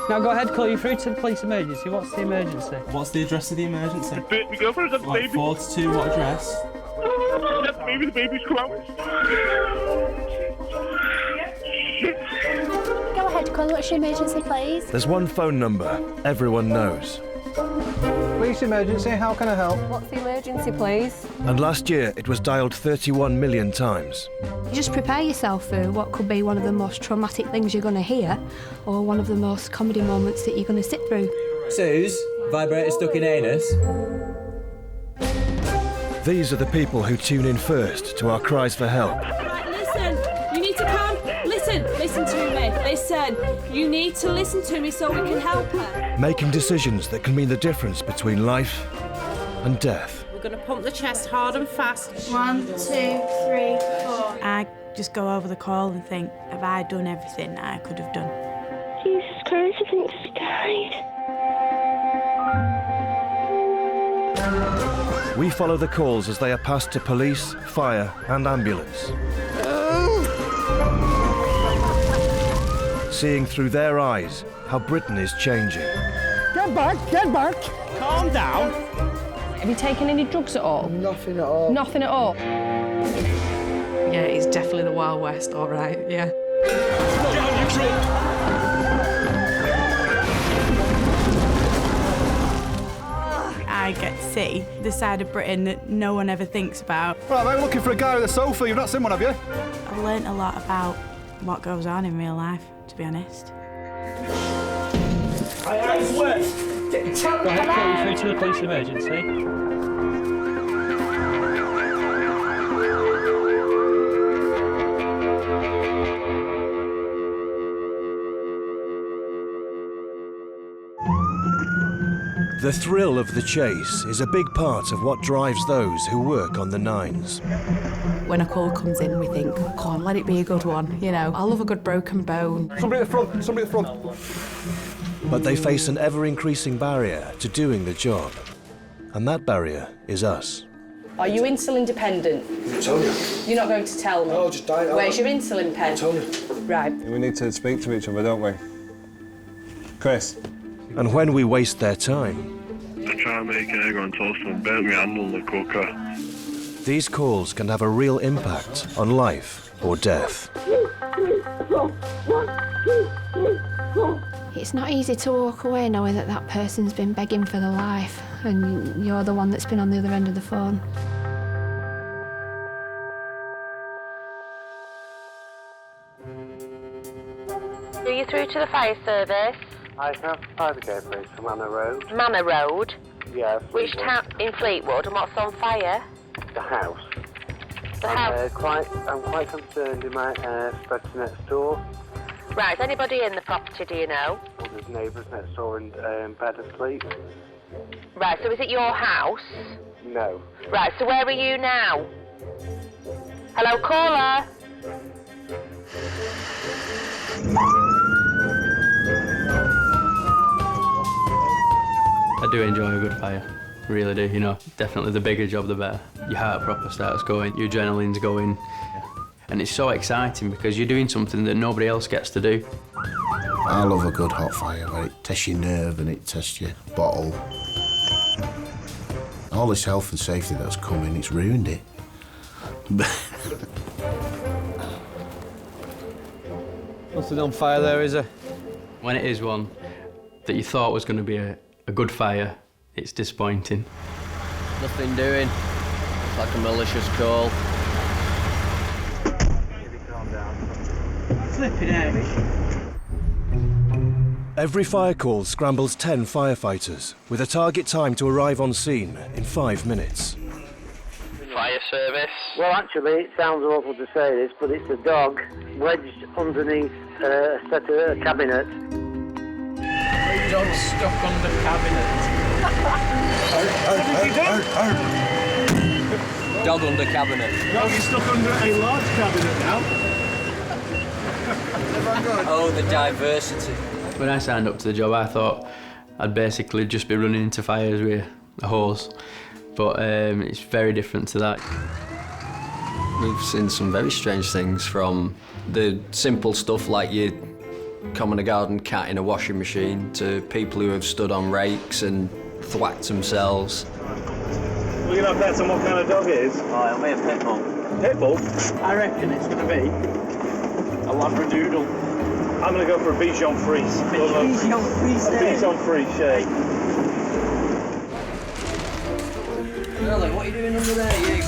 Now go ahead, call you through to the police emergency. What's the emergency? What's the address of the emergency? My girlfriend's got the baby. 42, what address? The baby's come out. Go ahead, call. What's your emergency, please? There's one phone number everyone knows. Police emergency, how can I help? What's the emergency, please? And last year it was dialed 31 million times. Just prepare yourself for what could be one of the most traumatic things you're going to hear, or one of the most comedy moments that you're going to sit through. Suze, vibrator stuck in anus. These are the people who tune in first to our cries for help. Right, listen, you need to come. Listen to me. Listen, you need to listen to me so we can help her. Making decisions that can mean the difference between life and death. We're going to pump the chest hard and fast. 1, 2, 3, 4. I just go over the call and think, have I done everything that I could have done? Jesus Christ, I think she died. We follow the calls as they are passed to police, fire and ambulance. Seeing through their eyes how Britain is changing. Get back, get back! Calm down. Have you taken any drugs at all? Nothing at all. Nothing at all? Yeah, it's definitely the Wild West, all right, yeah. I get to see the side of Britain that no one ever thinks about. Right, mate, we're looking for a guy with a sofa. You've not seen one, have you? I've learnt a lot about what goes on in real life, to be honest. Go ahead, call you through to the police emergency. The thrill of the chase is a big part of what drives those who work on the nines. When a call comes in, we think, come on, let it be a good one, you know. I love a good broken bone. Somebody at the front, somebody at the front. But they face an ever-increasing barrier to doing the job. And that barrier is us. Are you insulin dependent? I'll tell you. You're not going to tell me? No, just die now. Where's your insulin pen? I'll tell you. Right. We need to speak to each other, don't we? Chris? And when we waste their time, I try and make an egg on toast and burnt my hand on the cooker. these calls can have a real impact on life or death. It's not easy to walk away knowing that that person's been begging for their life and you're the one that's been on the other end of the phone. Are you through to the fire service? I can fire brigade, please, from Manor Road. Manor Road? Yes. Which town? In Fleetwood, and what's on fire? The house. The house? I'm quite concerned in my spread next door. Right, is anybody in the property, do you know? Well, there's neighbours next door in bed asleep. Right, so is it your house? No. Right, so where are you now? Hello, caller? I do enjoy a good fire, really do, you know. Definitely the bigger job, the better. Your heart proper starts going, your adrenaline's going. And it's so exciting because you're doing something that nobody else gets to do. I love a good hot fire where it tests your nerve and it tests your bottle. All this health and safety that's coming, it's ruined it. Nothing on fire there, is there? When it is one that you thought was going to be a good fire, it's disappointing. Nothing doing. It's like a malicious call. Flipping out. Every fire call scrambles 10 firefighters, with a target time to arrive on scene in 5 minutes. Fire service? Well, actually, it sounds awful to say this, but it's a dog wedged underneath a set of a cabinet. Dog stuck on the cabinet. Dog under cabinet. Dog is stuck under a large cabinet now. Oh, the diversity. When I signed up to the job, I thought I'd basically just be running into fires with a hose. But it's very different to that. We've seen some very strange things, from the simple stuff like you common a garden cat in a washing machine to people who have stood on rakes and thwacked themselves. We're going to have bets on what kind of dog it is. Oh, it'll be a pit bull. Pit bull? I reckon it's going to be a Labradoodle. I'm going to go for a Bichon Frise. Bichon Frise. A Bichon Frise, yeah. Well, what are you doing under there, you?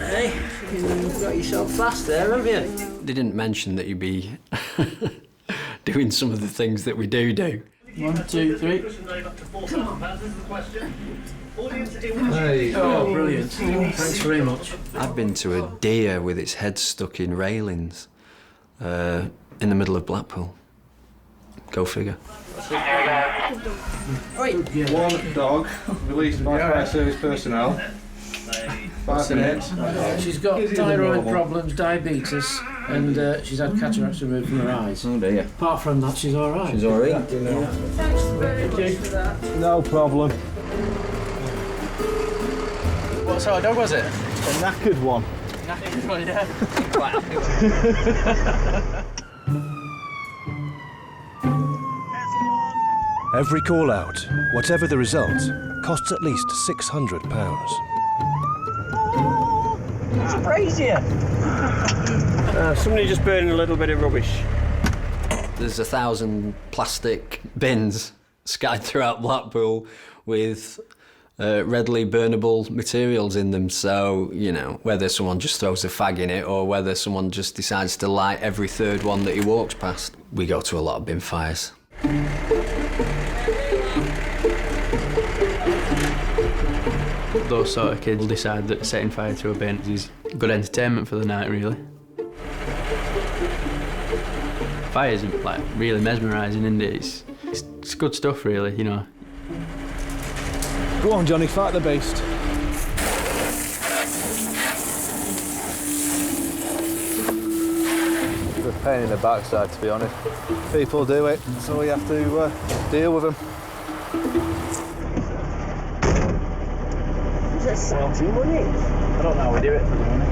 Hey, you've got yourself fast there, haven't you? They didn't mention that you'd be doing some of the things that we do. 1, 2, 3. Hey. Oh, brilliant. Thanks very much. I've been to a deer with its head stuck in railings in the middle of Blackpool. Go figure. One dog released by fire service personnel. 5 minutes. She's got thyroid problems, diabetes, and she's had cataracts removed from her eyes. Oh dear. Apart from that, she's all right. She's all right. Thanks very much for that. No problem. What sort of dog was it? A knackered one. Knackered one, yeah. Every call out, whatever the result, costs at least £600. It's crazy. Somebody just burning a little bit of rubbish. There's 1,000 plastic bins scattered throughout Blackpool with readily burnable materials in them, so, you know, whether someone just throws a fag in it or whether someone just decides to light every third one that he walks past. We go to a lot of bin fires. Those sort of kids will decide that setting fire to a bin is good entertainment for the night, really. Fire's like really mesmerising, isn't it? It's good stuff, really, you know. Go on, Johnny, fight the beast. It's a pain in the backside, to be honest. People do it, so we have to deal with them. Is it 70 money? I don't know how we do it for the money.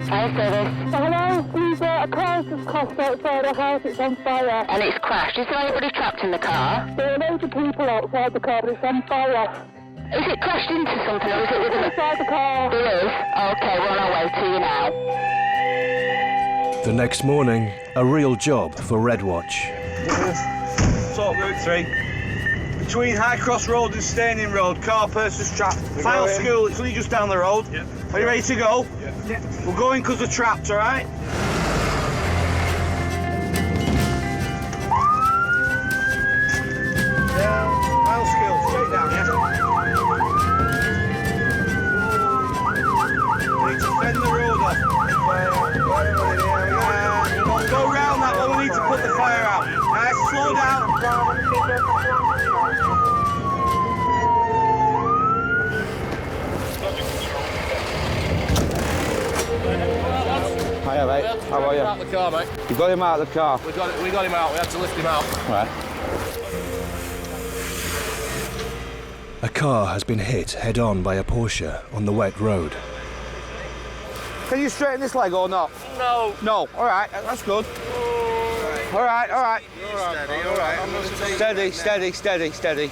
Fire service. Hello, we've got a car just crossed outside our house, it's on fire. And it's crashed. Is there anybody trapped in the car? There are loads of people outside the car, but it's on fire. Is it crashed into something or is it within inside the car? It is? Okay, we're on our way to you now. The next morning, a real job for Red Watch. Sort Route 3. Between High Cross Road and Staining Road, car person's trapped. Final school, it's only just down the road. Yeah. Are you ready to go? Yeah. We're going because they're trapped, all right? Down, final school, straight down, yeah? Need to fend the road off. Go round that one, we need to put the fire out. All right, slow down. Hiya, mate. How are you? Out the car, mate. You got him out of the car? We got him out. We had to lift him out. Right. A car has been hit head-on by a Porsche on the wet road. Can you straighten this leg or not? No. No. All right, that's good. All right, all right. Steady, all right. Steady, steady, steady, steady.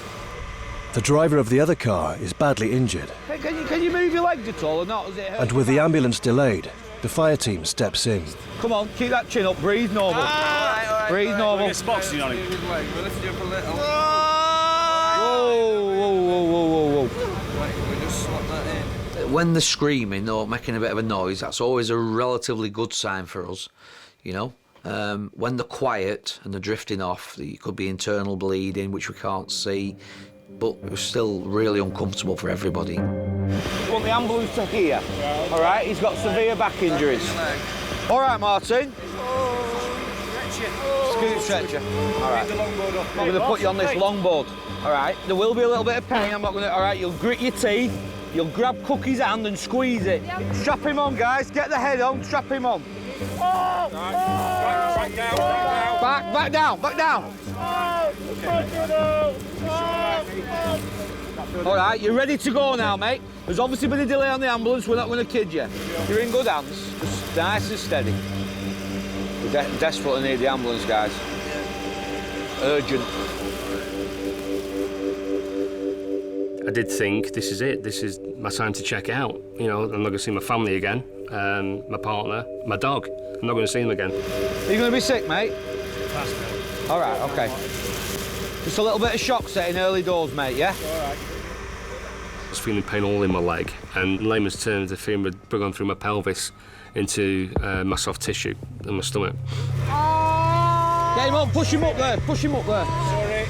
The driver of the other car is badly injured, Hey, can you move your legs at all or not? Does it hurt? and with the ambulance delayed, the fire team steps in. Come on, keep that chin up. Breathe normal. All right. Breathe normal. Boxing on him. We'll lift you up a little. Whoa, whoa, whoa, whoa, whoa, We just slot that in. When they're screaming or making a bit of a noise, that's always a relatively good sign for us, you know. When they're quiet and they're drifting off, it could be internal bleeding, which we can't see, but it's still really uncomfortable for everybody. We want the ambulance to here. All right, he's got severe back injuries. All right, Martin. Scoot stretcher. All right. I'm going to put you on this longboard. All right. There will be a little bit of pain. I'm not going to. All right. You'll grit your teeth. You'll grab Cookie's hand and squeeze it. Strap him on, guys. Get the head on. Strap him on. Back down. Back down. All right, you're ready to go now, mate. There's obviously been a delay on the ambulance. We're not going to kid you. You're in good hands. Just nice and steady. We desperately need the ambulance, guys. Urgent. I did think, this is it. This is my time to check out. You know, I'm not going to see my family again, my partner, my dog. I'm not going to see them again. Are you going to be sick, mate? All right, OK. Just a little bit of shock setting early doors, mate, yeah? All right. I was feeling pain all in my leg, and in layman's terms, the feeling had gone through my pelvis into my soft tissue and my stomach. Get him up, push him up there, push him up there. Sorry.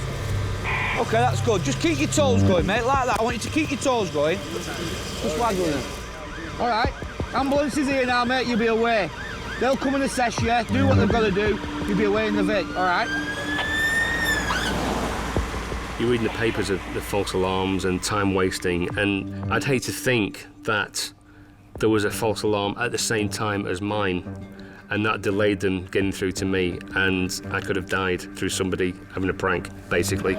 OK, that's good. Just keep your toes going, mate, like that. I want you to keep your toes going. Just waggling them. All right, ambulance is here now, mate, you'll be away. They'll come and assess you, do what they've got to do, you'll be away in the Vic, all right? You're reading the papers of the false alarms and time wasting, and I'd hate to think that there was a false alarm at the same time as mine, and that delayed them getting through to me, and I could have died through somebody having a prank, basically.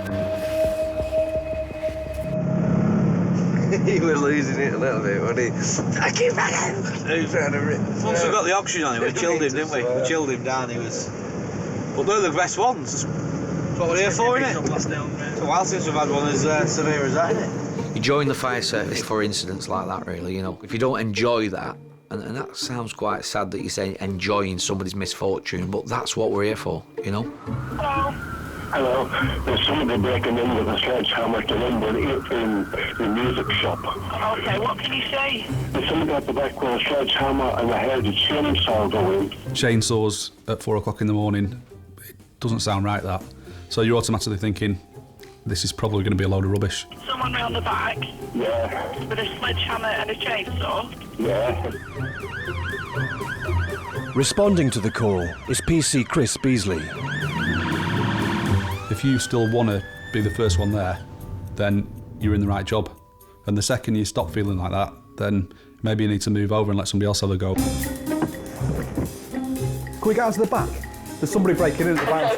He was losing it a little bit, wasn't he? I keep banging! He was trying to rip. Once we got the oxygen on him, we chilled him, didn't we? We chilled him down, he was... But they're the best ones. That's what we're here for, innit? It's a while since we've had one as severe as that, innit? You join the fire service for incidents like that, really, you know. If you don't enjoy that, and that sounds quite sad that you say enjoying somebody's misfortune, but that's what we're here for, you know? Hello, there's somebody breaking in with a sledgehammer to lumber in the music shop. Okay, what can you say? There's somebody at the back with a sledgehammer and I heard a chainsaw going. Chainsaws at 4 o'clock in the morning, it doesn't sound right, that. So you're automatically thinking, this is probably going to be a load of rubbish. Someone round the back? Yeah. With a sledgehammer and a chainsaw? Yeah. Responding to the call is PC Chris Beasley. If you still want to be the first one there, then you're in the right job. And the second you stop feeling like that, then maybe you need to move over and let somebody else have a go. Can we get out to the back? There's somebody breaking in at the back.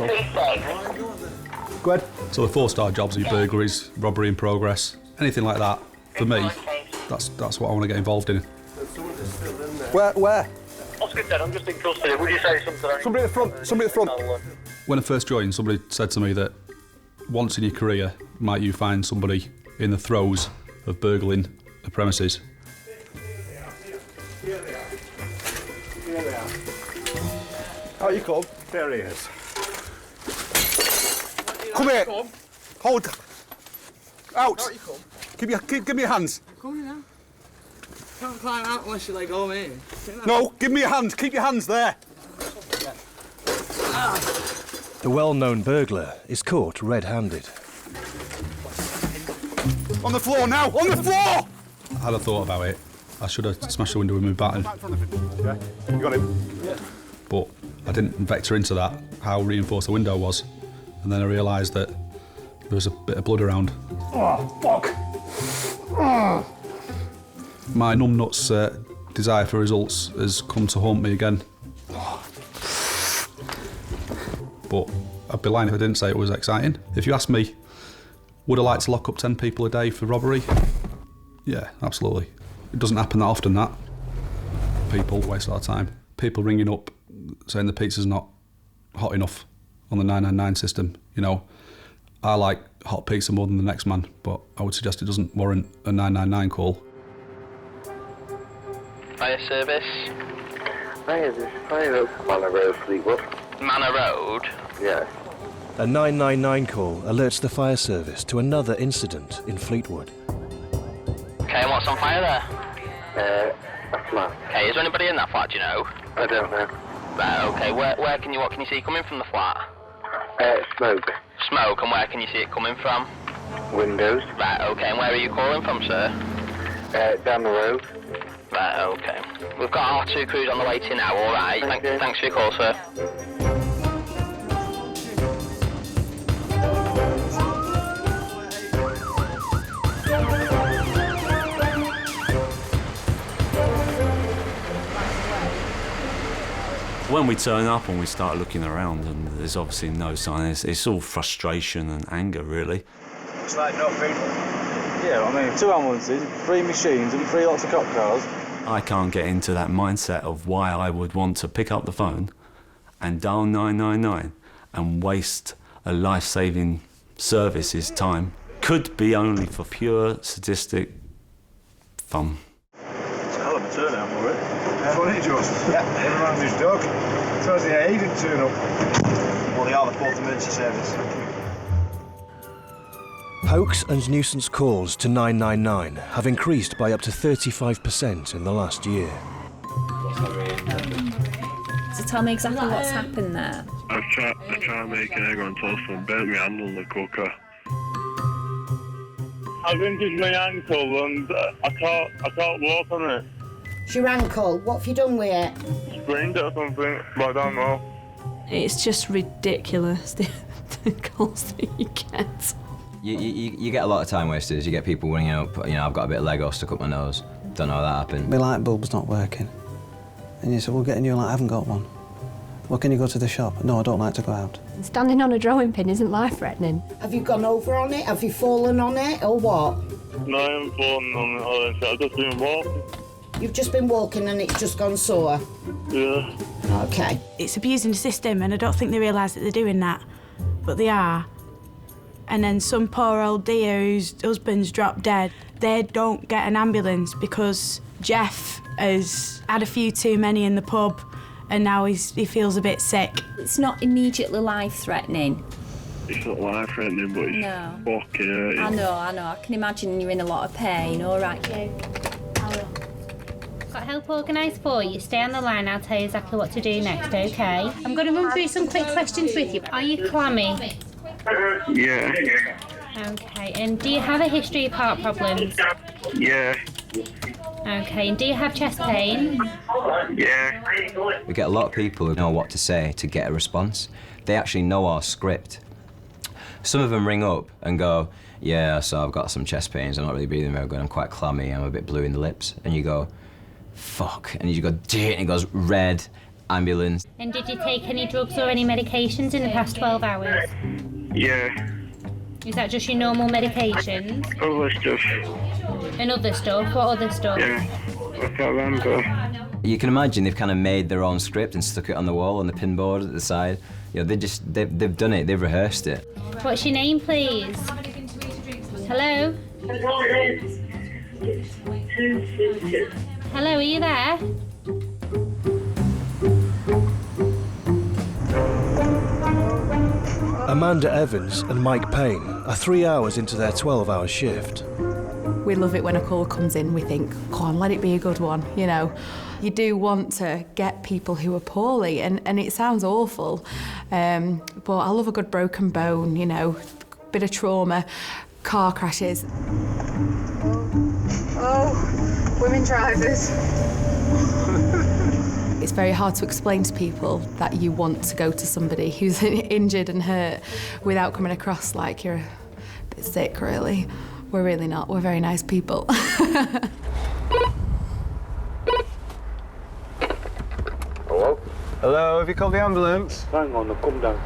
Go ahead. So the 4-star jobs are your burglaries, robbery in progress, anything like that. For me, that's what I want to get involved in. Where? Oscar dead, I'm just in custody. Would you say something? Somebody at the front. Somebody at the front. When I first joined, somebody said to me that once in your career, might you find somebody in the throes of burgling a premises. Here they are. Out you come. There he is. Come here. Hold. Out. Out you come. Give me your hands. I'm coming now. Can't climb out unless you let go of me. No, give me your hands. Keep your hands there. The well-known burglar is caught red-handed. On the floor now! On the floor! I had a thought about it. I should have smashed the window with my baton. Yeah, you got him. Yeah. But I didn't vector into that, how reinforced the window was. And then I realised that there was a bit of blood around. Oh, fuck! Oh. My numbnuts desire for results has come to haunt me again. But I'd be lying if I didn't say it was exciting. If you ask me, would I like to lock up 10 people a day for robbery? Yeah, absolutely. It doesn't happen that often, that. People waste our time. People ringing up saying the pizza's not hot enough on the 999 system. You know, I like hot pizza more than the next man, but I would suggest it doesn't warrant a 999 call. Fire service. Hi, this is Fire Manor Road, Fleetwood. Manor Road? Yes. A 999 call alerts the fire service to another incident in Fleetwood. Okay, and what's on fire there? A flat. Okay, is there anybody in that flat, do you know? I don't know. Right, okay, what can you see coming from the flat? Smoke. Smoke, and where can you see it coming from? Windows. Right, okay, and where are you calling from, sir? Down the road. Right, okay. We've got our 2 crews on the way to you now, alright? Thanks for your call, sir. When we turn up and we start looking around and there's obviously no sign, it's all frustration and anger, really. It's like nothing. Yeah, I mean, 2 ambulances, 3 machines and 3 lots of cop cars. I can't get into that mindset of why I would want to pick up the phone and dial 999 and waste a life-saving service's time could be only for pure sadistic fun. It's a hell of a turnout for it. Funny, Josh. Yeah. Never mind his dog. Tells you he didn't turn up. Well, they are the fourth emergency service. Hoax and nuisance calls to 999 have increased by up to 35% in the last year. So tell me exactly what's happened there. I tried to make an egg on toast and burnt my hand on the cooker. I've injured my ankle and I can't walk on it. It's your ankle. What have you done with it? Sprained it or something, but I don't know. It's just ridiculous, the calls that you get. You get a lot of time wasters. You get people ringing up, I've got a bit of Lego stuck up my nose. Don't know how that happened. My light bulb's not working. And you say, we'll get a new light. I haven't got one. Well, can you go to the shop? No, I don't like to go out. Standing on a drawing pin isn't life-threatening. Have you gone over on it? Have you fallen on it, or what? No, I haven't fallen on it. I've just been walking. You've just been walking and it's just gone sore? Yeah. OK. It's abusing the system, and I don't think they realise that they're doing that, but they are. And then some poor old dear whose husband's dropped dead, they don't get an ambulance because Jeff has had a few too many in the pub and now he feels a bit sick. It's not immediately life-threatening. It's not life-threatening, but it's fucking hurting. I know. I can imagine you're in a lot of pain. All right, you. Got help organised for you. Stay on the line, I'll tell you exactly what to do next, OK? I'm going to run through some quick questions with you. Are you clammy? Yeah. OK, and do you have a history of heart problems? Yeah. OK, and do you have chest pain? Yeah. We get a lot of people who know what to say to get a response. They actually know our script. Some of them ring up and go, yeah, so I've got some chest pains, I'm not really breathing very good, I'm quite clammy, I'm a bit blue in the lips. And you go, fuck. And you go, and it goes red, ambulance. And did you take any drugs or any medications in the past 12 hours? Yeah. Is that just your normal medications? Other stuff. And other stuff? What other stuff? Yeah. I can't remember. You can imagine they've kind of made their own script and stuck it on the wall on the pinboard at the side. They've done it, they've rehearsed it. What's your name, please? Hello? Hello, are you there? Amanda Evans and Mike Payne are 3 hours into their 12-hour shift. We love it when a call comes in, we think, go on, let it be a good one, You do want to get people who are poorly, and it sounds awful, but I love a good broken bone, bit of trauma, car crashes. Oh, women drivers. It's very hard to explain to people that you want to go to somebody who's injured and hurt without coming across like you're a bit sick, really. We're really not. We're very nice people. Hello? Hello, have you called the ambulance? Hang on, I've come down.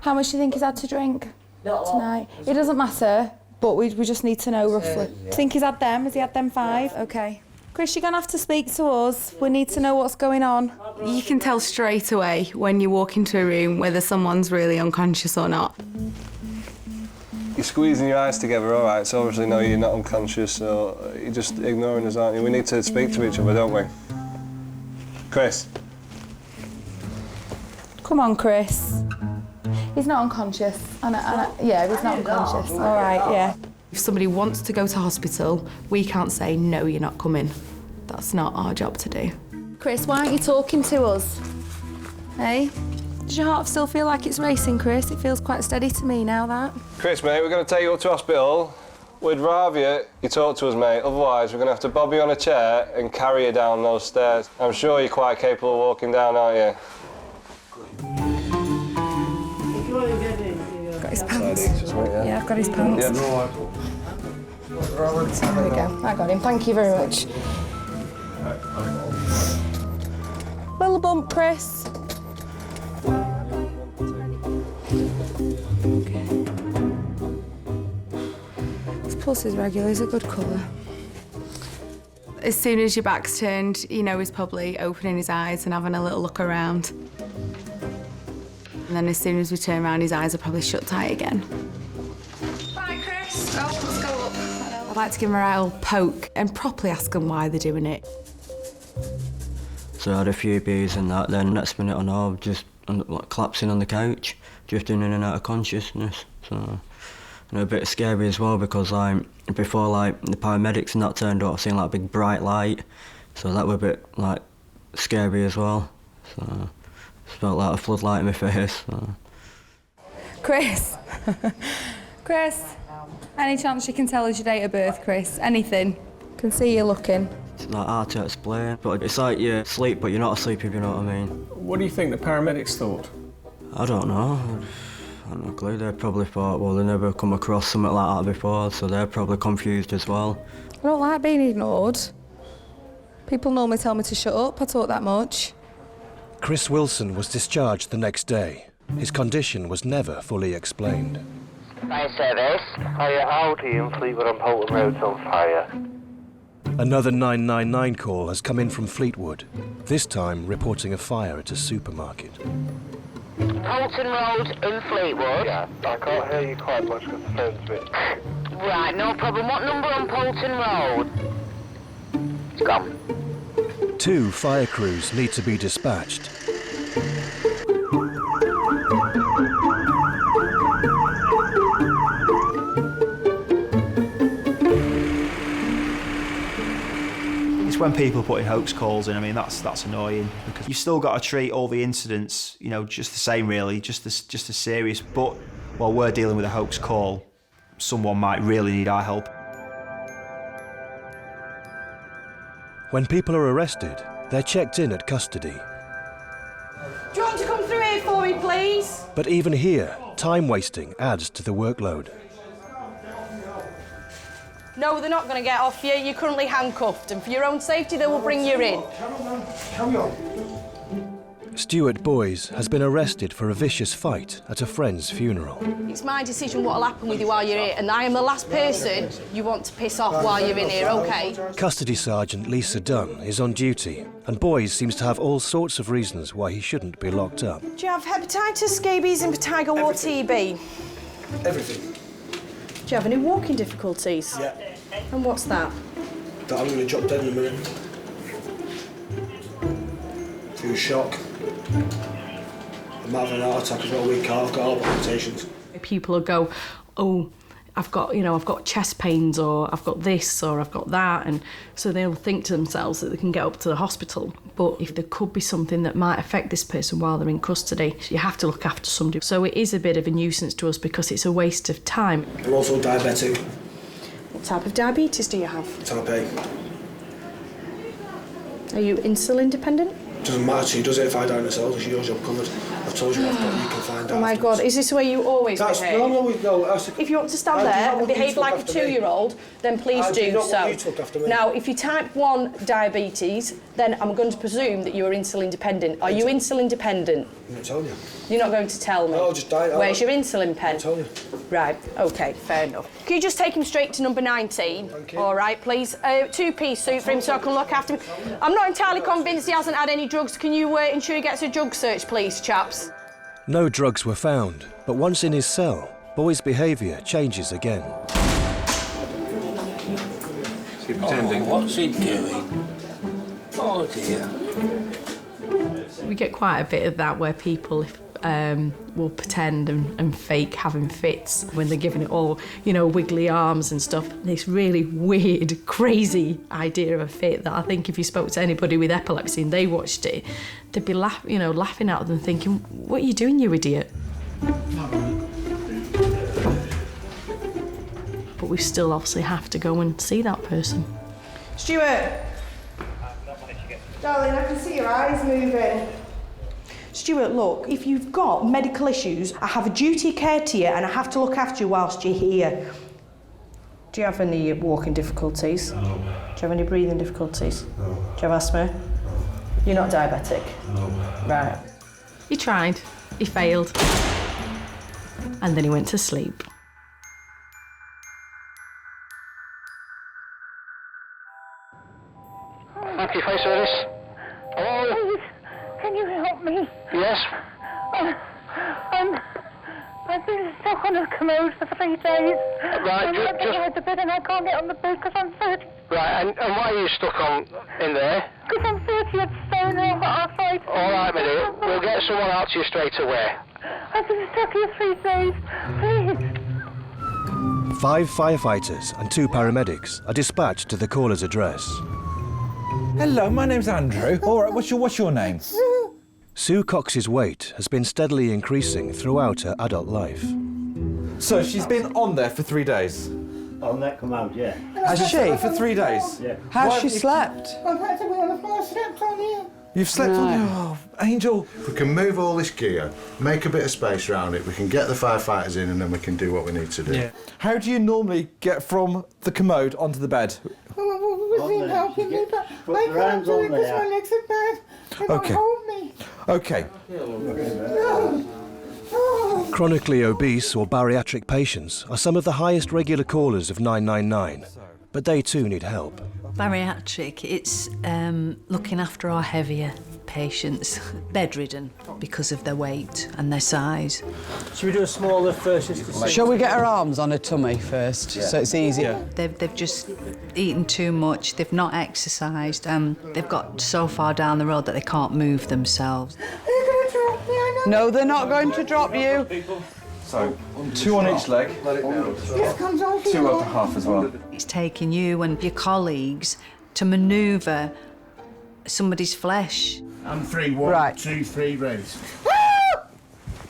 How much do you think he's had to drink tonight? It doesn't matter, but we just need to know roughly. Do you think he's had them? Has he had them 5? OK. Chris, you're going to have to speak to us. We need to know what's going on. You can tell straight away when you walk into a room whether someone's really unconscious or not. You're squeezing your eyes together, all right, so obviously no, you're not unconscious, so you're just ignoring us, aren't you? We need to speak to each other, don't we? Chris? Come on, Chris. He's not unconscious. Yeah, he's not unconscious. All right, yeah. If somebody wants to go to hospital, we can't say, no, you're not coming. That's not our job to do. Chris, why aren't you talking to us? Hey? Does your heart still feel like it's racing, Chris? It feels quite steady to me now, that. Chris, mate, we're going to take you up to hospital. We'd rather you talk to us, mate. Otherwise, we're going to have to bob you on a chair and carry you down those stairs. I'm sure you're quite capable of walking down, aren't you? Got his pants. Yeah, I've got his pants. Yeah, no, there we go. I got him. Thank you very much. Little bump, Chris. Okay. His pulse is regular. He's a good colour. As soon as your back's turned, you know he's probably opening his eyes and having a little look around. And then as soon as we turn around, his eyes are probably shut tight again. Bye, Chris. Oh, let's go up. I'd like to give him a right old poke and properly ask them why they're doing it. So I had a few beers and that, then next minute I know, just like, collapsing on the couch, drifting in and out of consciousness. So, a bit scary as well because before the paramedics and that turned up, I seen like a big bright light, so that was a bit like scary as well. So it felt like a floodlight in my face. So. Chris. Chris. Any chance you can tell us your date of birth, Chris? Anything? Can see you looking. It's like hard to explain, but it's like you sleep, but you're not asleep, if you know what I mean. What do you think the paramedics thought? I don't know. I have no clue. They probably thought, well, they never come across something like that before, so they're probably confused as well. I don't like being ignored. People normally tell me to shut up. I talk that much. Chris Wilson was discharged the next day. His condition was never fully explained. Fire service. Hiya, Audi in Fleetwood on Polton Road's on fire. Another 999 call has come in from Fleetwood, this time reporting a fire at a supermarket. Polton Road in Fleetwood. Yeah, I can't hear you quite much because the phone's a bit... Right, no problem. What number on Polton Road? It's gone. 2 fire crews need to be dispatched. When people put in hoax calls in, I mean, that's annoying because you've still got to treat all the incidents, you know, just the same really, just as serious. But while we're dealing with a hoax call, someone might really need our help. When people are arrested, they're checked in at custody. Do you want to come through here for me, please? But even here, time wasting adds to the workload. No, they're not going to get off you. You're currently handcuffed, and for your own safety, they will bring you in. Carry on. Stuart Boys has been arrested for a vicious fight at a friend's funeral. It's my decision what'll happen with you while you're here, and I am the last person you want to piss off while you're in here, OK? Custody Sergeant Lisa Dunn is on duty, and Boys seems to have all sorts of reasons why he shouldn't be locked up. Do you have hepatitis, scabies, impetigo or TB? Everything. Do you have any walking difficulties? Yeah. And what's that? That I'm going to drop dead in a minute. Through shock. I might have an heart attack, I've got a weak heart, I've got heart palpitations. People will go, oh, I've got chest pains, or I've got this, or I've got that, and so they'll think to themselves that they can get up to the hospital. But if there could be something that might affect this person while they're in custody, you have to look after somebody. So it is a bit of a nuisance to us because it's a waste of time. I'm also diabetic. What type of diabetes do you have? Type A. Are you insulin dependent? Doesn't matter to you, does it, if I die in the cells? It's your job covered. I've told you what you can find out. Oh my God, is this the way you always behave? No. If you want to stand there and behave like a 2-year-old, then please do so. Now, if you type 1 diabetes, then I'm going to presume that you're insulin dependent. Are you insulin dependent? I'm not telling you. You're not going to tell me? No, I'll just die. Where's your insulin pen? I'll tell you. Right, OK, fair enough. Can you just take him straight to number 19? Thank you. All right, please. 2-piece suit for him so I can look after him. I'm not entirely convinced he hasn't had any drugs. Can you ensure he gets a drug search, please, chaps? No drugs were found, but once in his cell, Boy's behaviour changes again. Is he pretending? What's he doing? Oh dear. We get quite a bit of that where people will pretend and fake having fits when they're giving it all, wiggly arms and stuff. This really weird, crazy idea of a fit that I think if you spoke to anybody with epilepsy and they watched it, they'd be laughing at them thinking, what are you doing, you idiot? But we still obviously have to go and see that person. Stuart! Darling, I can see your eyes moving. Stuart, look, if you've got medical issues, I have a duty of care to you and I have to look after you whilst you're here. Do you have any walking difficulties? No. Do you have any breathing difficulties? No. Do you have asthma? No. You're not diabetic? No. Right. He tried, he failed, and then he went to sleep. you help me? Yes? I've been stuck on a commode for 3 days. Right, I'm not getting out of bed and I can't get on the bed because I'm 30. Right, and why are you stuck in there? Because I'm 30 at stone and I've got arthritis. All right, minute. We'll get someone out to you straight away. I've been stuck here 3 days. Please. 5 firefighters and 2 paramedics are dispatched to the caller's address. Hello, my name's Andrew. All right, what's your name? Sue Cox's weight has been steadily increasing throughout her adult life. So she's been on there for 3 days? On that commode, yeah. Has she? For 3 days? Yeah. Has she slept? I've had to be on the floor, slept on here. You've slept on there? Oh, Angel. We can move all this gear, make a bit of space around it, we can get the firefighters in and then we can do what we need to do. Yeah. How do you normally get from the commode onto the bed? We've been helping me, but I can't do it because my legs are bad. They won't Okay. hold me. OK. Chronically obese or bariatric patients are some of the highest regular callers of 999, but they too need help. Bariatric, it's looking after our heavier patients, bedridden because of their weight and their size. Should we do a smaller first? Shall we get our arms on her tummy first, so it's easier? They've just eaten too much, they've not exercised, they've got so far down the road that they can't move themselves. They're going to drop me, I know. No, they're not going to drop you. So, 2 on each leg. This comes off 2 up the half as well. It's taking you and your colleagues to manoeuvre somebody's flesh. I'm 3, 1, Right. 2, 3, raise.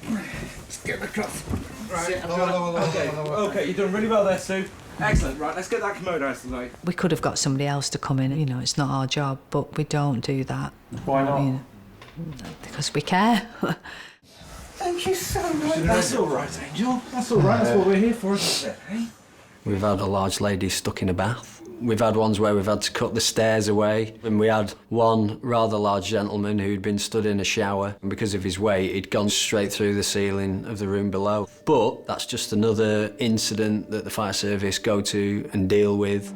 Let's get across. Right. OK, you've done really well there, Sue. Excellent. Right, let's get that commode out of the way. We could have got somebody else to come in, you know, it's not our job, but we don't do that. Why not? Because we care. Thank you so much. That's all right, Angel. That's all right. That's what we're here for, isn't it? Eh? We've had a large lady stuck in a bath. We've had ones where we've had to cut the stairs away. And we had one rather large gentleman who'd been stood in a shower, and because of his weight, he'd gone straight through the ceiling of the room below. But that's just another incident that the fire service go to and deal with.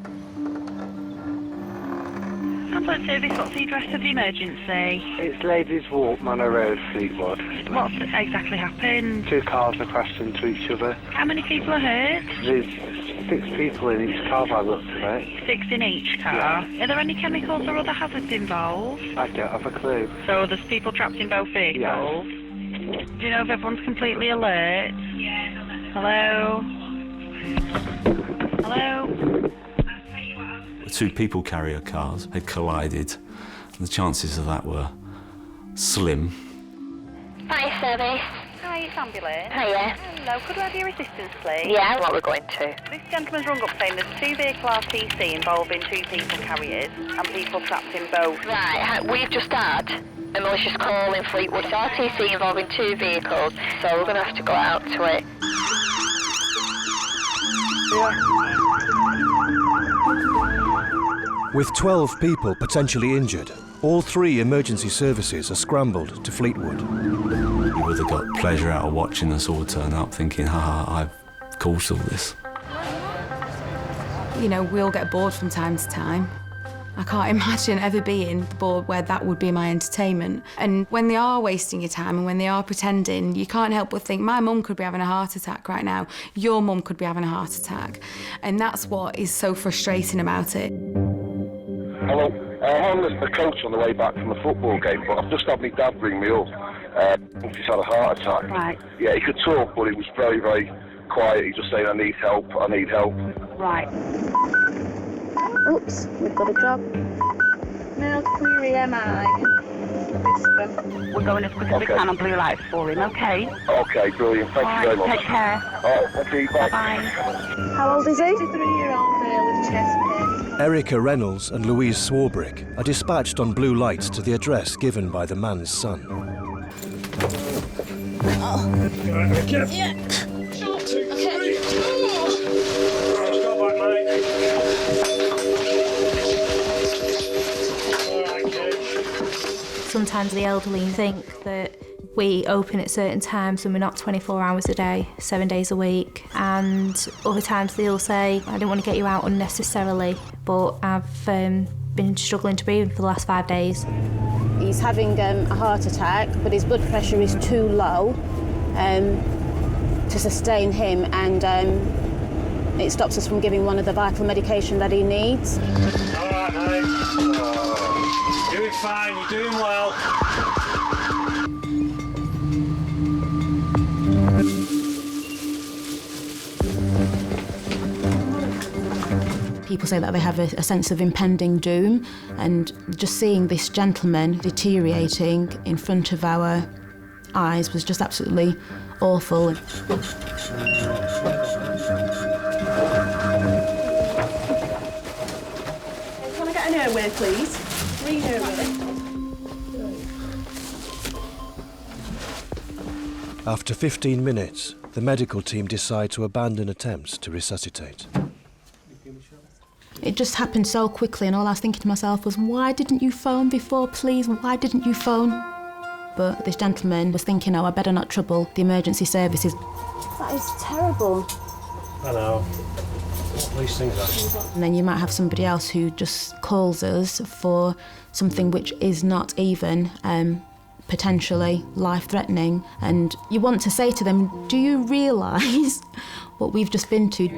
Ambulance service, what's the address of the emergency? It's Ladies Walk, Manor Road, Fleetwood. What's exactly happened? 2 cars have crashed into each other. How many people are hurt? There's 6 people in each car by the looks of it. 6 in each car. Yeah. Are there any chemicals or other hazards involved? I don't have a clue. So there's people trapped in both vehicles? Yes. Do you know if everyone's completely alert? Hello? Hello? 2 people carrier cars had collided. The chances of that were slim. Fire service. Hi, it's ambulance. Hiya. Hello, could we have your assistance, please? Yeah, what we're going to. This gentleman's rung up saying there's 2 vehicle RTC involving 2 people carriers and people trapped in both. Right, we've just had a malicious call in Fleetwood. It's RTC involving 2 vehicles, so we're going to have to go out to it. With 12 people potentially injured, all 3 emergency services are scrambled to Fleetwood. You would have got pleasure out of watching us all turn up thinking, I've caused all this. You know, we all get bored from time to time. I can't imagine ever being bored where that would be my entertainment. And when they are wasting your time and when they are pretending, you can't help but think, my mum could be having a heart attack right now. Your mum could be having a heart attack. And that's what is so frustrating about it. Hello, I'm the coach on the way back from the football game, but I've just had my dad ring me up. He's had a heart attack. Right. Yeah, he could talk, but it was very, very quiet. He just saying, I need help, I need help. Right. Oops, we've got a job. No query, am I? We're going as quick as we can on blue lights for him, okay? Okay, brilliant. Thank you very much. Take care. All right, thank you. Bye. Bye. How old is he? 3-year-old male with chest pain. Erica Reynolds and Louise Swarbrick are dispatched on blue lights to the address given by the man's son. Sometimes the elderly think that we open at certain times and we're not 24 hours a day, 7 days a week. And other times they'll say, I don't want to get you out unnecessarily, but I've been struggling to breathe for the last 5 days. He's having a heart attack, but his blood pressure is too low to sustain him, and it stops us from giving one of the vital medication that he needs. All right, mate. You're doing fine, you're doing well. People say that they have a sense of impending doom, and just seeing this gentleman deteriorating in front of our eyes was just absolutely awful. Can I get an airway, please? Green airway. After 15 minutes, the medical team decide to abandon attempts to resuscitate. It just happened so quickly, and all I was thinking to myself was, why didn't you phone before, please? Why didn't you phone? But this gentleman was thinking, oh, I better not trouble the emergency services. That is terrible. I know. What these things are. And then you might have somebody else who just calls us for something which is not even potentially life-threatening. And you want to say to them, do you realise what we've just been to?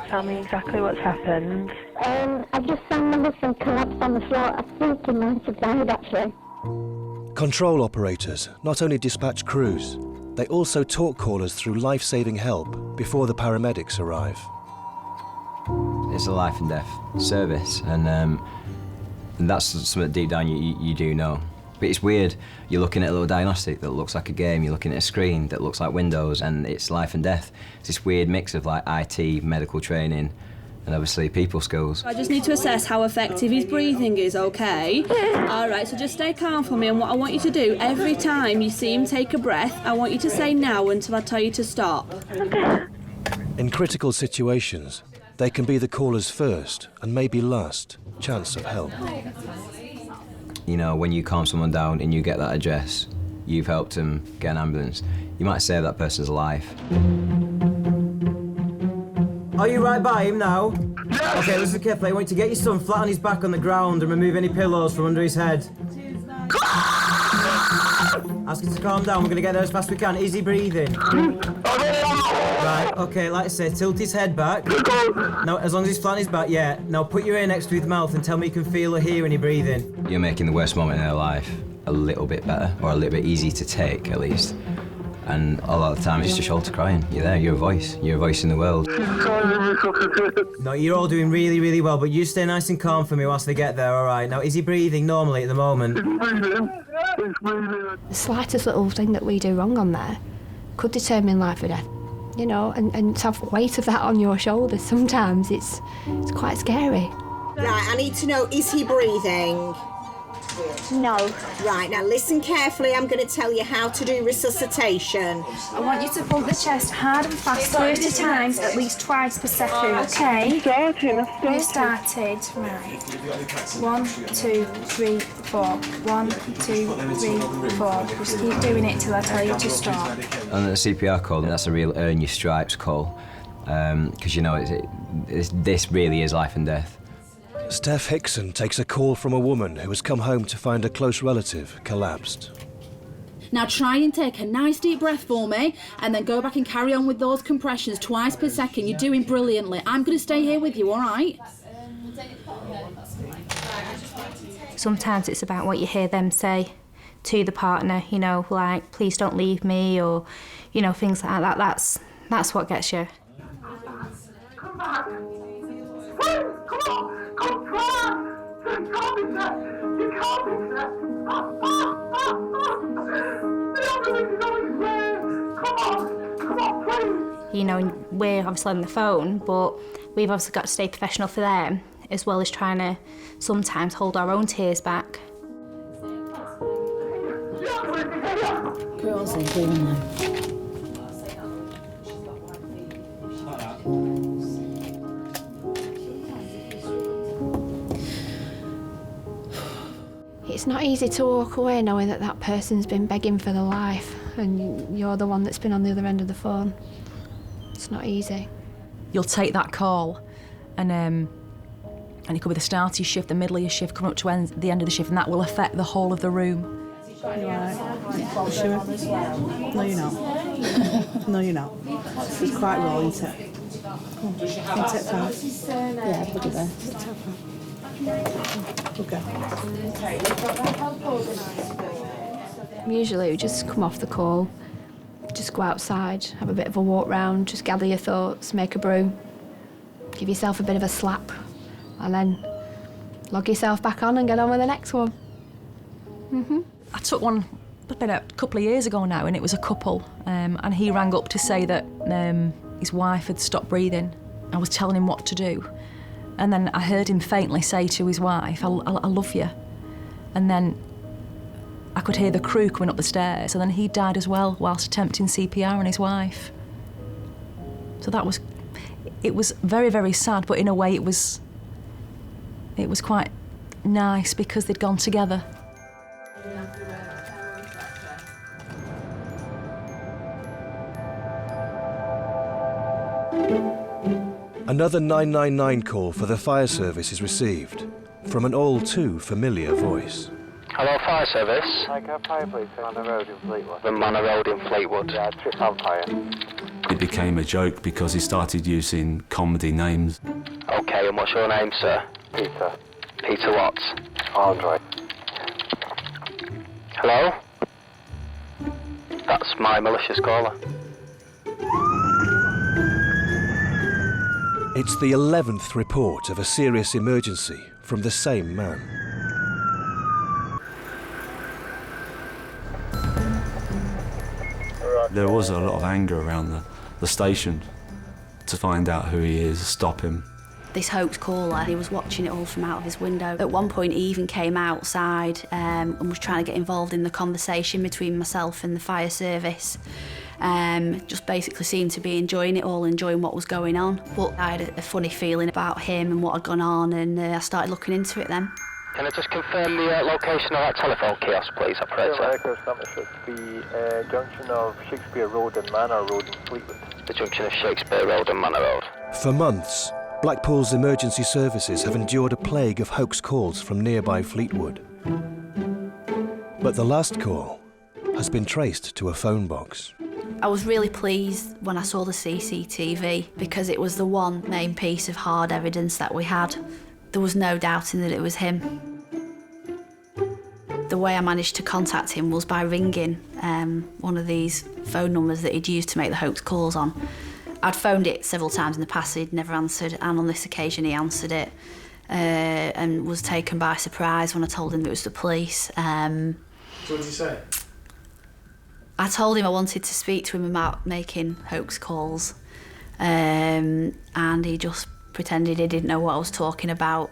Tell me exactly what's happened. I've just found my husband collapsed on the floor. I think he might have died, actually. Control operators not only dispatch crews, they also talk callers through life-saving help before the paramedics arrive. It's a life and death service, and that's something deep down you do know. But it's weird, you're looking at a little diagnostic that looks like a game, you're looking at a screen that looks like Windows, and it's life and death. It's this weird mix of like IT, medical training, and obviously people skills. I just need to assess how effective his breathing is, okay? All right, so just stay calm for me, and what I want you to do, every time you see him take a breath, I want you to say now until I tell you to stop. In critical situations, they can be the caller's first and maybe last chance of help. You know, when you calm someone down and you get that address, you've helped them get an ambulance. You might save that person's life. Are you right by him now? Yes. Okay, listen carefully. I want you to get your son flat on his back on the ground and remove any pillows from under his head. Ask him to calm down. We're going to get there as fast as we can. Is he breathing? Right, okay, like I say, tilt his head back. Now, as long as he's flat on his back, yeah. Now put your ear next to his mouth and tell me you can feel or hear any breathing. You're making the worst moment in their life a little bit better, or a little bit easy to take, at least. And a lot of the time it's just shoulder crying. You're there, you're a voice in the world. No, you're all doing really, really well, but you stay nice and calm for me whilst they get there, all right? Now, is he breathing normally at the moment? The slightest little thing that we do wrong on there could determine life or death, you know, and to have weight of that on your shoulders, sometimes it's quite scary. Right, I need to know, is he breathing? No. Right, now listen carefully. I'm going to tell you how to do resuscitation. I want you to pump the chest hard and fast 30 times, at least twice per second, okay? I'm starting. You started, right. 1, 2, 3, 4. 1, 2, 3, 4. Just keep doing it till I tell you to stop. On the CPR call, that's a real earn your stripes call, because you know this really is life and death. Steph Hickson takes a call from a woman who has come home to find a close relative collapsed. Now try and take a nice deep breath for me, and then go back and carry on with those compressions twice per second. You're doing brilliantly. I'm going to stay here with you, all right? Sometimes it's about what you hear them say to the partner, you know, like, please don't leave me, or, you know, things like that. That's what gets you. You know, we're obviously on the phone, but we've obviously got to stay professional for them, as well as trying to sometimes hold our own tears back. Girls are doing them. It's not easy to walk away knowing that that person's been begging for their life and you're the one that's been on the other end of the phone. It's not easy. You'll take that call and And it could be the start of your shift, the middle of your shift, coming up to the end of the shift, and that will affect the whole of the room. Right. You sure? No, you're not. No, you're not. It's quite raw, isn't it? Come on, take 5. Yeah, put it there. Okay. Usually we just come off the call, just go outside, have a bit of a walk round, just gather your thoughts, make a brew, give yourself a bit of a slap, and then log yourself back on and get on with the next one. I took one about a couple of years ago now, and it was a couple, and he rang up to say that his wife had stopped breathing. I was telling him what to do, and then I heard him faintly say to his wife, I love you. And then I could hear the crew coming up the stairs, and then he died as well whilst attempting CPR on his wife. So it was very, very sad, but in a way it was quite nice because they'd gone together. Another 999 call for the fire service is received from an all too familiar voice. Hello, fire service. Hi, can I fire please? Manor Road in Fleetwood. The Manor Road in Fleetwood. Yeah, trip on fire. It became a joke because he started using comedy names. Okay, and what's your name, sir? Peter. Peter what? Andre. Hello? That's my malicious caller. It's the 11th report of a serious emergency from the same man. There was a lot of anger around the station to find out who he is, stop him. This hoax caller, he was watching it all from out of his window. At one point he even came outside and was trying to get involved in the conversation between myself and the fire service. Just basically seemed to be enjoying it all, enjoying what was going on. But I had a funny feeling about him and what had gone on, and I started looking into it then. Can I just confirm the location of that telephone kiosk, please, operator? The junction of Shakespeare Road and Manor Road in Fleetwood. The junction of Shakespeare Road and Manor Road. For months, Blackpool's emergency services have endured a plague of hoax calls from nearby Fleetwood. But the last call has been traced to a phone box. I was really pleased when I saw the CCTV because it was the one main piece of hard evidence that we had. There was no doubting that it was him. The way I managed to contact him was by ringing one of these phone numbers that he'd used to make the hoax calls on. I'd phoned it several times in the past, he'd never answered, and on this occasion he answered it and was taken by surprise when I told him it was the police. So what did you say? I told him I wanted to speak to him about making hoax calls, and he just pretended he didn't know what I was talking about.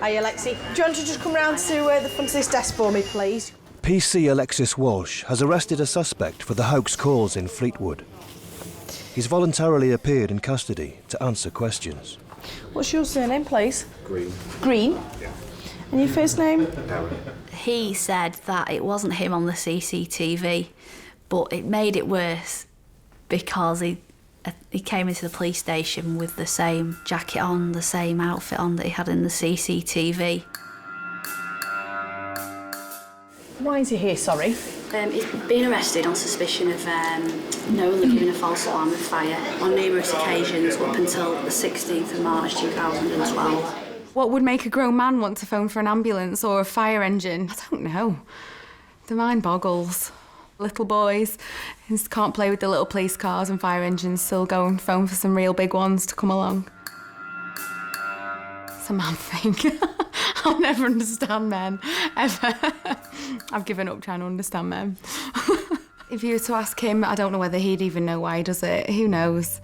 Hiya, Lexi. Do you want to just come round to the front of this desk for me, please? PC Alexis Walsh has arrested a suspect for the hoax calls in Fleetwood. He's voluntarily appeared in custody to answer questions. What's your surname, please? Green. Green? Yeah. And your first name? Darren. He said that it wasn't him on the CCTV, but it made it worse because he came into the police station with the same jacket on, the same outfit on that he had in the CCTV. Why is he here, sorry? He's been arrested on suspicion of knowingly giving a false alarm of fire on numerous occasions up until the 16th of March 2012. What would make a grown man want to phone for an ambulance or a fire engine? I don't know. The mind boggles. Little boys just can't play with the little police cars and fire engines, still go and phone for some real big ones to come along. It's a man thing. I'll never understand men, ever. I've given up trying to understand men. If you were to ask him, I don't know whether he'd even know why he does it. Who knows?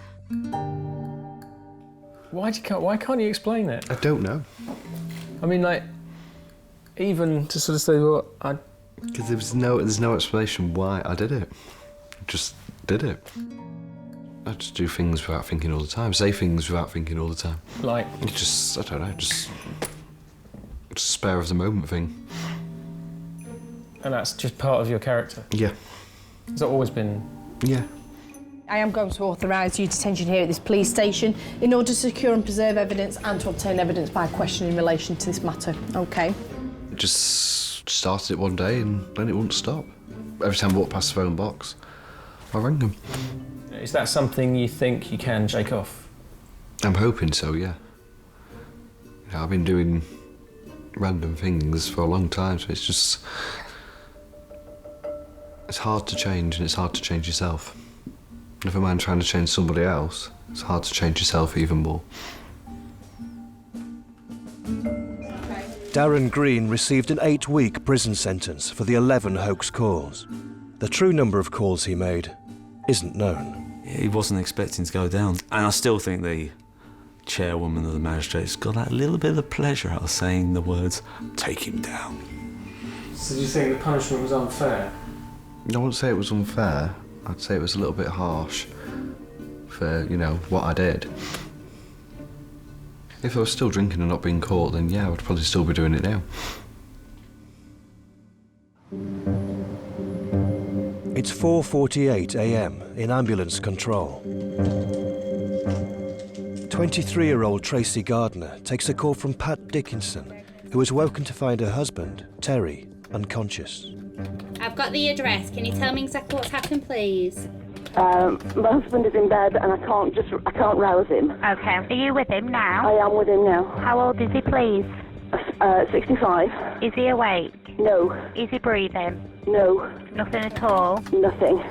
Why can't you explain it? I don't know. I mean, like, even to sort of say, well, because there's no explanation why I did it. Just did it. I just do things without thinking all the time. Say things without thinking all the time. Like? I don't know, just spare of the moment thing. And that's just part of your character? Yeah. Has that always been? Yeah. I am going to authorise your detention here at this police station in order to secure and preserve evidence and to obtain evidence by questioning in relation to this matter. OK? Just started it one day and then it wouldn't stop. Every time I walked past the phone box, I rang him. Is that something you think you can shake off? I'm hoping so, yeah. You know, I've been doing random things for a long time, so it's just... It's hard to change, and it's hard to change yourself. Never mind trying to change somebody else, it's hard to change yourself even more. Darren Green received an 8-week prison sentence for the 11 hoax calls. The true number of calls he made isn't known. He wasn't expecting to go down. And I still think the chairwoman of the magistrates got that little bit of pleasure out of saying the words, take him down. So do you think the punishment was unfair? I wouldn't say it was unfair. I'd say it was a little bit harsh for, you know, what I did. If I was still drinking and not being caught, then yeah, I would probably still be doing it now. It's 4:48 a.m. in ambulance control. 23-year-old Tracy Gardner takes a call from Pat Dickinson, who was woken to find her husband, Terry, unconscious. I've got the address. Can you tell me exactly what's happened, please? My husband is in bed and I can't rouse him. Okay, are you with him now? I am with him now. How old is he, please? 65. Is he awake? No. Is he breathing? No. Nothing at all? Nothing.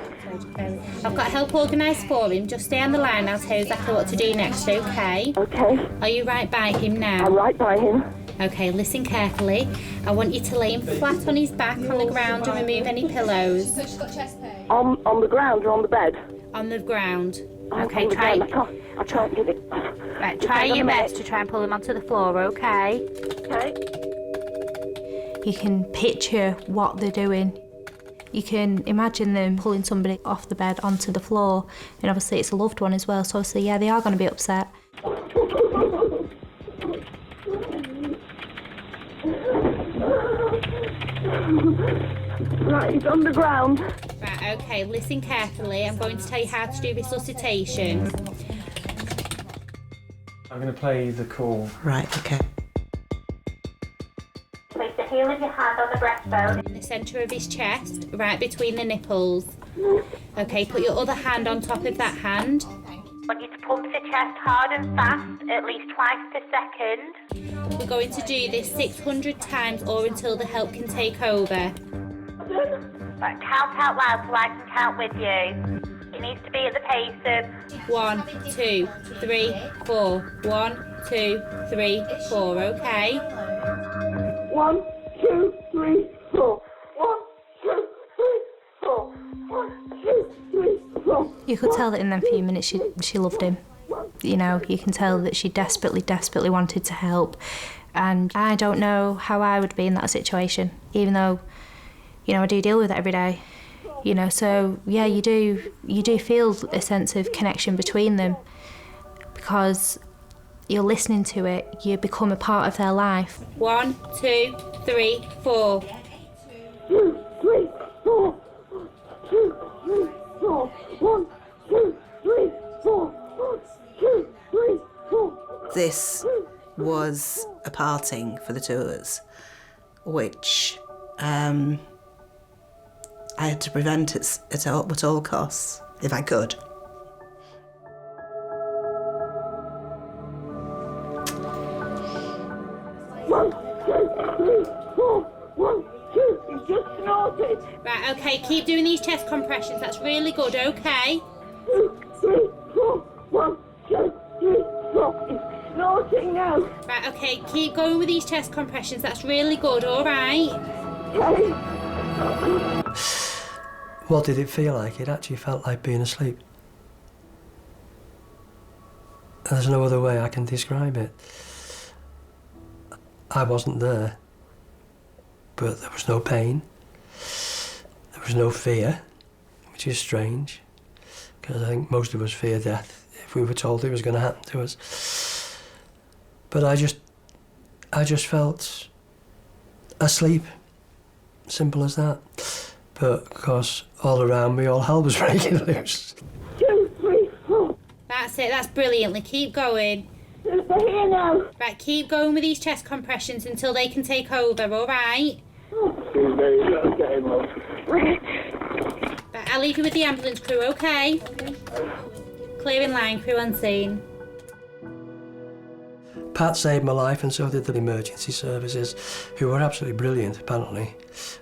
I've got help organised for him. Just stay on the line. I'll tell you exactly what to do next, okay? Okay. Are you right by him now? I'm right by him. Okay, listen carefully. I want you to lay him flat on his back on the ground and remove any pillows. So she's got chest pain? On the ground or on the bed? On the ground. Okay, on the try. ground. I can't get it. Right, try your best to try and pull him onto the floor, okay? Okay. You can picture what they're doing. You can imagine them pulling somebody off the bed onto the floor, and obviously it's a loved one as well, so obviously, yeah, they are going to be upset. Right, he's on the ground. Right, okay, listen carefully. I'm going to tell you how to do resuscitation. I'm going to play the call. Right, okay. Place the heel of your hand on the breastbone. In the centre of his chest, right between the nipples. Okay, put your other hand on top of that hand. I want you to pump the chest hard and fast, at least twice per second. We're going to do this 600 times or until the help can take over. Right, count out loud so I can count with you. It needs to be at the pace of 1, 2, 3, 4. 1, 2, 3, 4. Okay. 1, 2, 3, 4. 1, 2, 3, 4. 1, 2, 3, 4. You could tell that in them few minutes she loved him. You know, you can tell that she desperately wanted to help. And I don't know how I would be in that situation, even though, you know, I do deal with it every day. You know, so yeah, you do feel a sense of connection between them because you're listening to it, you become a part of their life. 1, 2, 3, 4. 2, 3, 4. 2, 3, 4. 1, 2, 3, 4. 1, 2, 3, 4. This was a parting for the two of us, which I had to prevent at all costs, if I could. He's just snorted. Right, okay, keep doing these chest compressions. That's really good, okay? 2, 3, 4. 1, 2, 3, 4. He's snorting now. Right, okay, keep going with these chest compressions. That's really good, all right? Okay. What did it feel like? It actually felt like being asleep. There's no other way I can describe it. I wasn't there, but there was no pain. There was no fear, which is strange, because I think most of us fear death if we were told it was going to happen to us. But I just felt asleep, simple as that. But of course, all around me, all hell was breaking loose. 2, That's it, that's brilliantly. Keep going. They're here now. Right, keep going with these chest compressions until they can take over, alright? Right, I'll leave you with the ambulance crew, okay? Clear in line, crew on scene. Pat saved my life, and so did the emergency services, who were absolutely brilliant, apparently.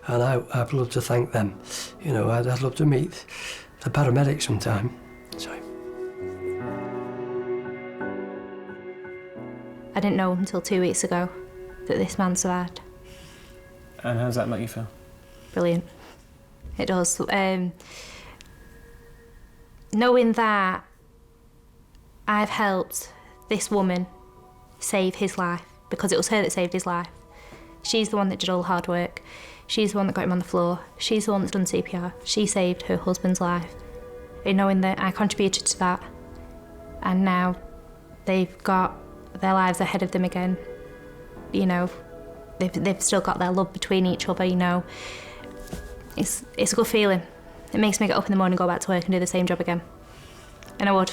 And I'd love to thank them. You know, I'd love to meet the paramedics sometime. Sorry. I didn't know until 2 weeks ago that this man survived. And how does that make you feel? Brilliant. It does. Knowing that I've helped this woman save his life, because it was her that saved his life. She's the one that did all the hard work. She's the one that got him on the floor. She's the one that's done CPR. She saved her husband's life. And knowing that I contributed to that, and now they've got their lives ahead of them again, you know, they've still got their love between each other, you know. It's a good feeling. It makes me get up in the morning, go back to work and do the same job again. And I would.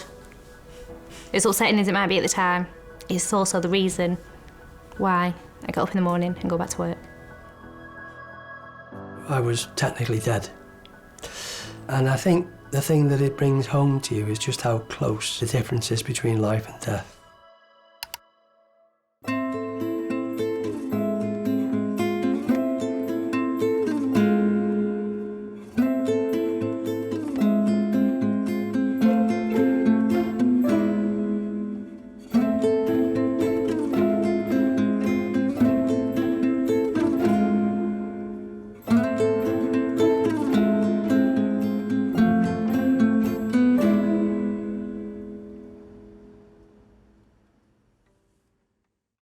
As upsetting as it might be at the time, it's also the reason why I get up in the morning and go back to work. I was technically dead. And I think the thing that it brings home to you is just how close the difference is between life and death.